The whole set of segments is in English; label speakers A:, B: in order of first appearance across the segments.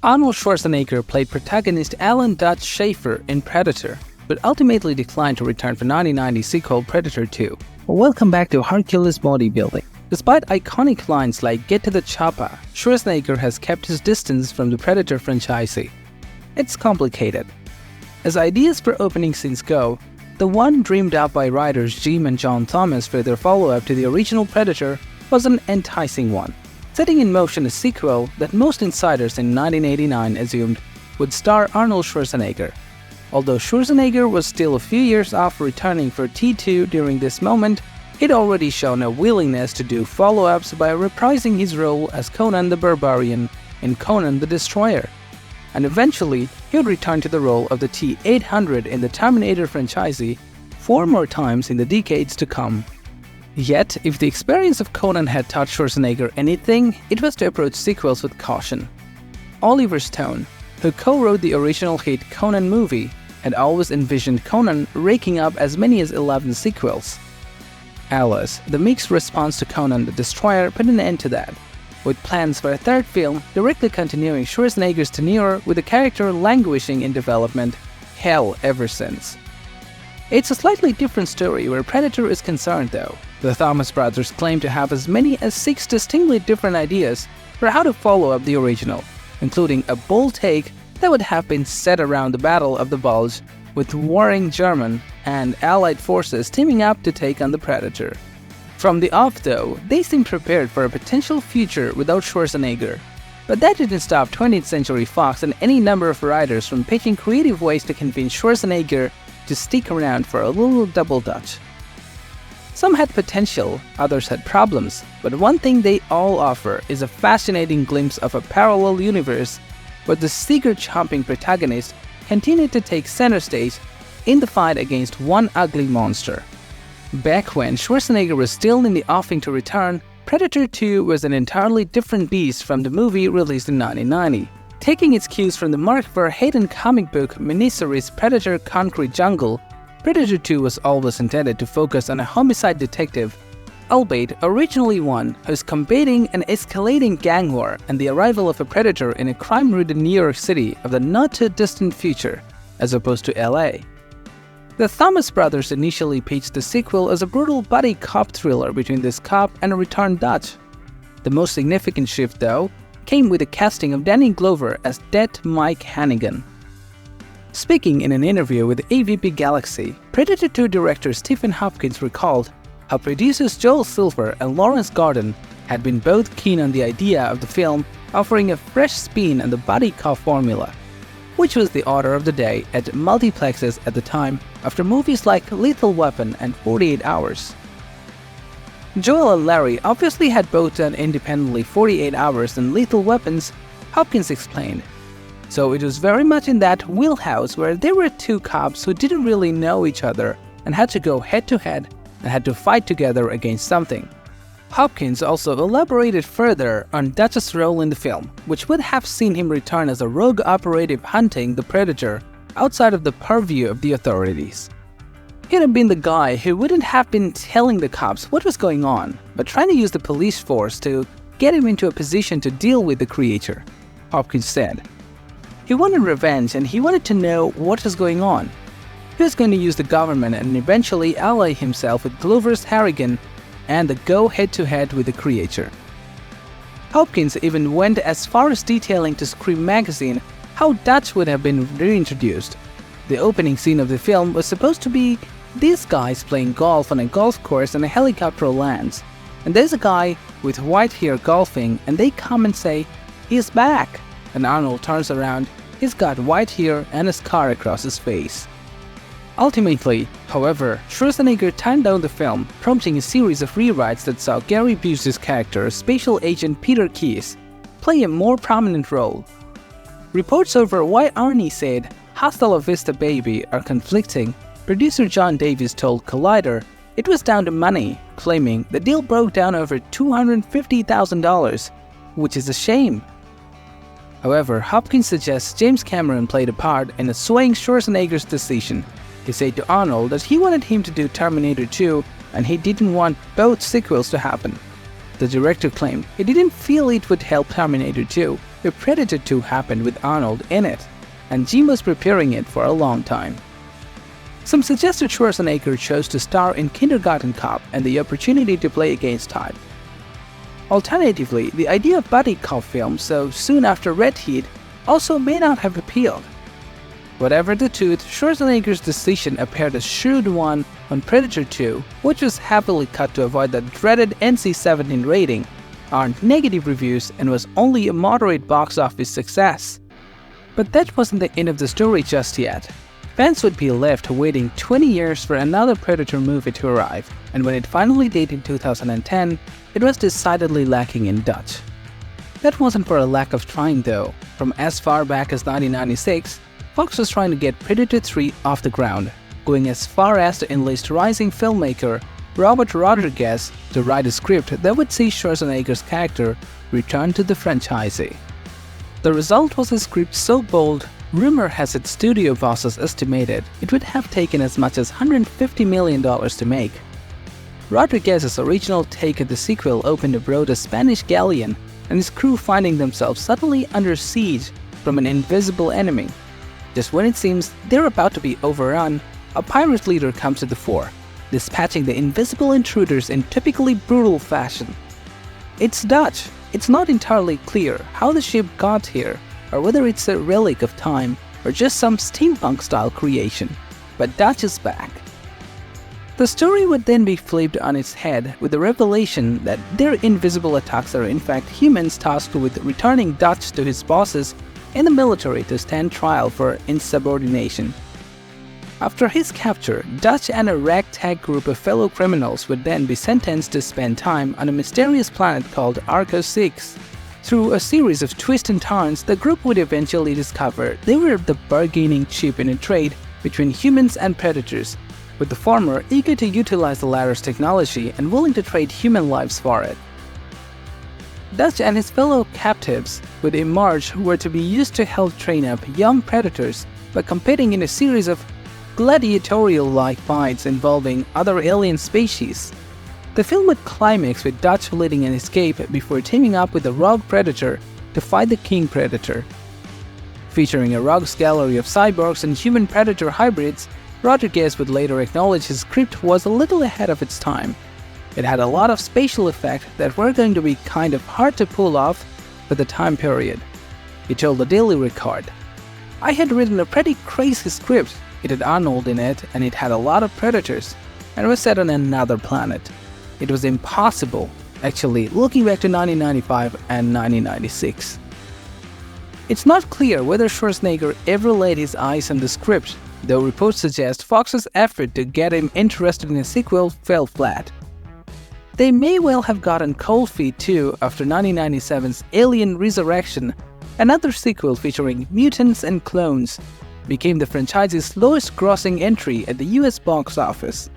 A: Arnold Schwarzenegger played protagonist Alan Dutch Schaefer in Predator, but ultimately declined to return for 1990 sequel Predator 2. Welcome back to Hercules Bodybuilding. Despite iconic lines like "Get to the chopper," Schwarzenegger has kept his distance from the Predator franchise. It's complicated. As ideas for opening scenes go, the one dreamed up by writers Jim and John Thomas for their follow-up to the original Predator was an enticing one, setting in motion a sequel that most insiders in 1989 assumed would star Arnold Schwarzenegger. Although Schwarzenegger was still a few years off returning for T2 during this moment, he'd already shown a willingness to do follow-ups by reprising his role as Conan the Barbarian in Conan the Destroyer. And eventually, he would return to the role of the T-800 in the Terminator franchise 4 more times in the decades to come. Yet, if the experience of Conan had taught Schwarzenegger anything, it was to approach sequels with caution. Oliver Stone, who co-wrote the original hit Conan movie, had always envisioned Conan raking up as many as 11 sequels. Alas, the mixed response to Conan the Destroyer put an end to that, with plans for a third film directly continuing Schwarzenegger's tenure with the character languishing in development hell ever since. It's a slightly different story where Predator is concerned though. The Thomas brothers claim to have as many as 6 distinctly different ideas for how to follow up the original, including a bold take that would have been set around the Battle of the Bulge, with warring German and Allied forces teaming up to take on the Predator. From the off though, they seem prepared for a potential future without Schwarzenegger. But that didn't stop 20th Century Fox and any number of writers from pitching creative ways to convince Schwarzenegger to stick around for a little double dutch. Some had potential, others had problems, but one thing they all offer is a fascinating glimpse of a parallel universe where the seeker-chomping protagonist continued to take center stage in the fight against one ugly monster. Back when Schwarzenegger was still in the offing to return, Predator 2 was an entirely different beast from the movie released in 1990. Taking its cues from the Mark Verheiden comic book miniseries Predator Concrete Jungle, Predator 2 was always intended to focus on a homicide detective, albeit originally one who's combating an escalating gang war and the arrival of a predator in a crime-ridden New York City of the not-too-distant future, as opposed to LA. The Thomas brothers initially pitched the sequel as a brutal buddy cop thriller between this cop and a returned Dutch. The most significant shift, though, came with the casting of Danny Glover as Dead Mike Hannigan. Speaking in an interview with AVP Galaxy, Predator 2 director Stephen Hopkins recalled how producers Joel Silver and Lawrence Gordon had been both keen on the idea of the film offering a fresh spin on the buddy cop formula, which was the order of the day at multiplexes at the time after movies like Lethal Weapon and 48 Hours. Joel and Larry obviously had both done independently 48 Hours and Lethal Weapons, Hopkins explained. So it was very much in that wheelhouse where there were two cops who didn't really know each other and had to go head-to-head and had to fight together against something. Hopkins also elaborated further on Dutch's role in the film, which would have seen him return as a rogue operative hunting the Predator outside of the purview of the authorities. He'd have been the guy who wouldn't have been telling the cops what was going on, but trying to use the police force to get him into a position to deal with the creature, Hopkins said. He wanted revenge and he wanted to know what was going on. He was going to use the government and eventually ally himself with Glover's Harrigan and the go head-to-head with the creature. Hopkins even went as far as detailing to Scream magazine how Dutch would have been reintroduced. The opening scene of the film was supposed to be these guys playing golf on a golf course and a helicopter lands, and there's a guy with white hair golfing and they come and say, "He's back," and Arnold turns around, he's got white hair and a scar across his face. Ultimately, however, Schwarzenegger turned down the film, prompting a series of rewrites that saw Gary Busey's character, Special Agent Peter Keyes, play a more prominent role. Reports over why Arnie said "Hasta la vista baby" are conflicting. Producer John Davis told Collider it was down to money, claiming the deal broke down over $250,000, which is a shame. However, Hopkins suggests James Cameron played a part in swaying Schwarzenegger's decision. He said to Arnold that he wanted him to do Terminator 2 and he didn't want both sequels to happen. The director claimed he didn't feel it would help Terminator 2 if Predator 2 happened with Arnold in it, and Jim was preparing it for a long time. Some suggested Schwarzenegger chose to star in Kindergarten Cop and the opportunity to play against type. Alternatively, the idea of buddy cop film so soon after Red Heat also may not have appealed. Whatever the truth, Schwarzenegger's decision appeared a shrewd one on Predator 2, which was heavily cut to avoid the dreaded NC-17 rating, earned negative reviews, and was only a moderate box office success. But that wasn't the end of the story just yet. Fans would be left waiting 20 years for another Predator movie to arrive, and when it finally did in 2010, it was decidedly lacking in Dutch. That wasn't for a lack of trying though. From as far back as 1996, Fox was trying to get Predator 3 off the ground, going as far as to enlist rising filmmaker Robert Rodriguez to write a script that would see Schwarzenegger's character return to the franchise. The result was a script so bold, rumor has its studio bosses estimated it would have taken as much as $150 million to make. Rodriguez's original take at the sequel opened aboard a Spanish galleon and his crew finding themselves suddenly under siege from an invisible enemy. Just when it seems they're about to be overrun, a pirate leader comes to the fore, dispatching the invisible intruders in typically brutal fashion. It's Dutch. It's not entirely clear how the ship got here, or whether it's a relic of time or just some steampunk-style creation, but Dutch is back. The story would then be flipped on its head with the revelation that their invisible attacks are in fact humans tasked with returning Dutch to his bosses in the military to stand trial for insubordination. After his capture, Dutch and a ragtag group of fellow criminals would then be sentenced to spend time on a mysterious planet called Arco 6. Through a series of twists and turns, the group would eventually discover they were the bargaining chip in a trade between humans and predators, with the former eager to utilize the latter's technology and willing to trade human lives for it. Dutch and his fellow captives would emerge who were to be used to help train up young predators by competing in a series of gladiatorial-like fights involving other alien species. The film would climax with Dutch leading an escape before teaming up with a rogue predator to fight the King Predator. Featuring a rogues gallery of cyborgs and human predator hybrids, Rodriguez would later acknowledge his script was a little ahead of its time. It had a lot of spatial effects that were going to be kind of hard to pull off for the time period. He told the Daily Record, "I had written a pretty crazy script. It had Arnold in it and it had a lot of predators, and was set on another planet. It was impossible, actually, looking back to 1995 and 1996. It's not clear whether Schwarzenegger ever laid his eyes on the script, though reports suggest Fox's effort to get him interested in a sequel fell flat. They may well have gotten cold feet too after 1997's Alien Resurrection, another sequel featuring mutants and clones, became the franchise's lowest grossing entry at the US box office.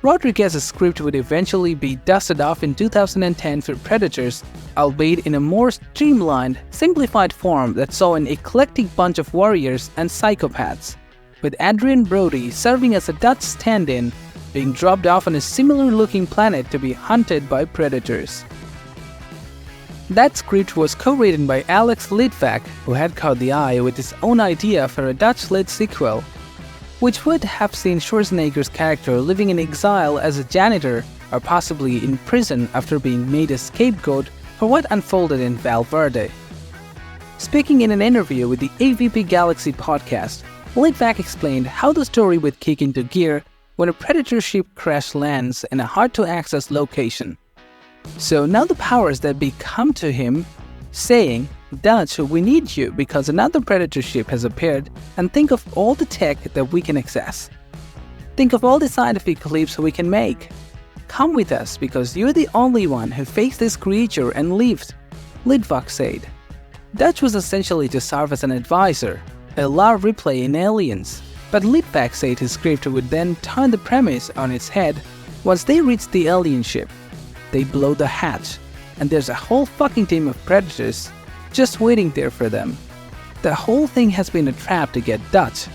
A: Rodriguez's script would eventually be dusted off in 2010 for Predators, albeit in a more streamlined, simplified form that saw an eclectic bunch of warriors and psychopaths, with Adrian Brody serving as a Dutch stand-in, being dropped off on a similar-looking planet to be hunted by predators. That script was co-written by Alex Litvak, who had caught the eye with his own idea for a Dutch-led sequel, which would have seen Schwarzenegger's character living in exile as a janitor or possibly in prison after being made a scapegoat for what unfolded in Valverde. Speaking in an interview with the AVP Galaxy podcast, Litvak explained how the story would kick into gear when a Predator ship crash lands in a hard-to-access location. So now the powers that be come to him, saying, "Dutch, we need you because another Predator ship has appeared, and think of all the tech that we can access. Think of all the scientific leaps we can make. Come with us because you're the only one who faced this creature and lived," Litvak said. Dutch was essentially to serve as an advisor, a La Ripley in Aliens, but Litvak said his script would then turn the premise on its head once they reach the alien ship. They blow the hatch, and there's a whole fucking team of predators just waiting there for them. The whole thing has been a trap to get Dutch.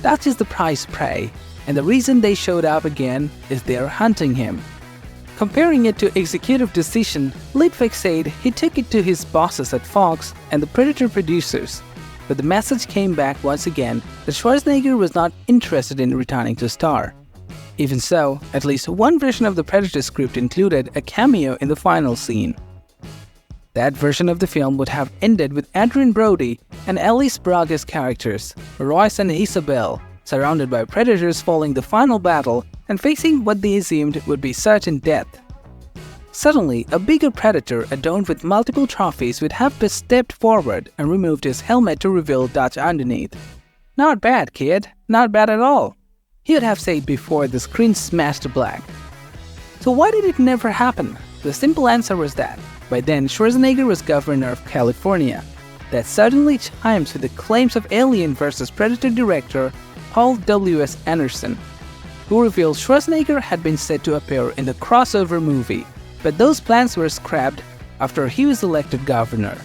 A: Dutch is the prize prey, and the reason they showed up again is they're hunting him. Comparing it to Executive Decision, Litvak said he took it to his bosses at Fox and the Predator producers, but the message came back once again that Schwarzenegger was not interested in returning to star. Even so, at least one version of the Predator script included a cameo in the final scene. That version of the film would have ended with Adrian Brody and Alice Braga's characters, Royce and Isabel, surrounded by predators following the final battle and facing what they assumed would be certain death. Suddenly, a bigger predator adorned with multiple trophies would have stepped forward and removed his helmet to reveal Dutch underneath. "Not bad, kid. Not bad at all," he would have said before the screen smashed black. So why did it never happen? The simple answer was that by then Schwarzenegger was governor of California. That certainly chimes with the claims of Alien vs. Predator director Paul W.S. Anderson, who revealed Schwarzenegger had been set to appear in the crossover movie, but those plans were scrapped after he was elected governor.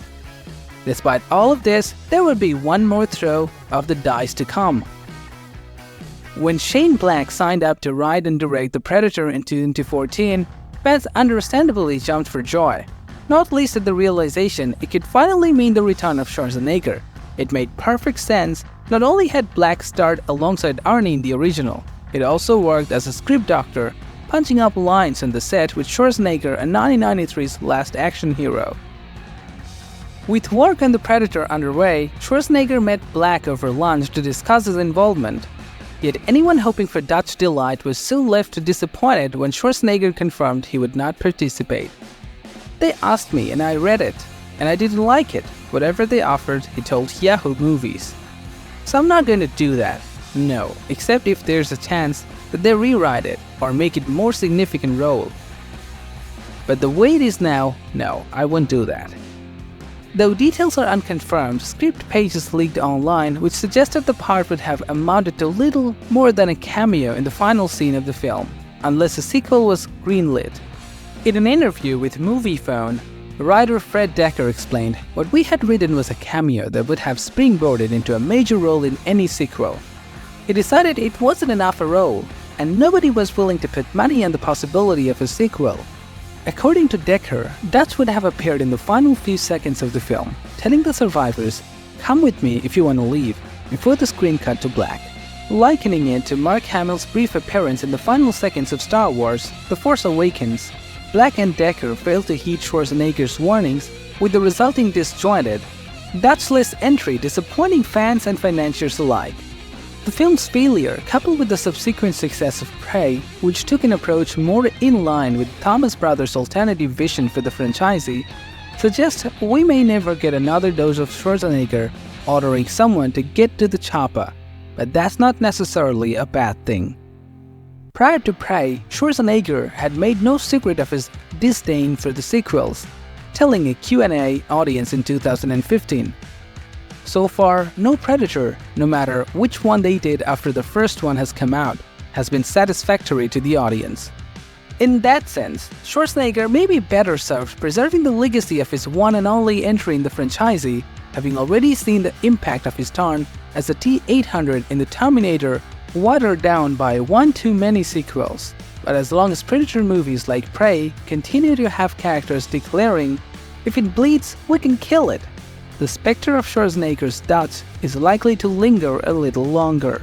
A: Despite all of this, there would be one more throw of the dice to come. When Shane Black signed up to write and direct The Predator in 2014, fans understandably jumped for joy, not least at the realization it could finally mean the return of Schwarzenegger. It made perfect sense. Not only had Black starred alongside Arnie in the original, it also worked as a script doctor, punching up lines on the set with Schwarzenegger and 1993's Last Action Hero. With work on The Predator underway, Schwarzenegger met Black over lunch to discuss his involvement. Yet anyone hoping for Dutch delight was soon left disappointed when Schwarzenegger confirmed he would not participate. "They asked me and I read it, and I didn't like it. Whatever they offered," he told Yahoo Movies. "So I'm not going to do that. No, except if there's a chance that they rewrite it or make it a more significant role. But the way it is now, no, I won't do that." Though details are unconfirmed, script pages leaked online which suggested the part would have amounted to little more than a cameo in the final scene of the film, unless a sequel was greenlit. In an interview with MoviePhone, writer Fred Decker explained what we had written was a cameo that would have springboarded into a major role in any sequel. He decided it wasn't enough a role, and nobody was willing to put money on the possibility of a sequel. According to Decker, Dutch would have appeared in the final few seconds of the film, telling the survivors, "Come with me if you want to leave," before the screen cut to black, likening it to Mark Hamill's brief appearance in the final seconds of Star Wars: The Force Awakens. Black and Decker failed to heed Schwarzenegger's warnings, with the resulting disjointed, Dutch-less entry disappointing fans and financiers alike. The film's failure, coupled with the subsequent success of Prey, which took an approach more in line with Thomas Brothers' alternative vision for the franchise, suggests we may never get another dose of Schwarzenegger ordering someone to get to the chopper, but that's not necessarily a bad thing. Prior to Prey, Schwarzenegger had made no secret of his disdain for the sequels, telling a Q&A audience in 2015. "So far, no Predator, no matter which one they did after the first one has come out, has been satisfactory to the audience." In that sense, Schwarzenegger may be better served preserving the legacy of his one and only entry in the franchise, having already seen the impact of his turn as the T-800 in the Terminator watered down by one too many sequels. But as long as Predator movies like Prey continue to have characters declaring, "If it bleeds, we can kill it," the specter of Schwarzenegger's Dutch is likely to linger a little longer.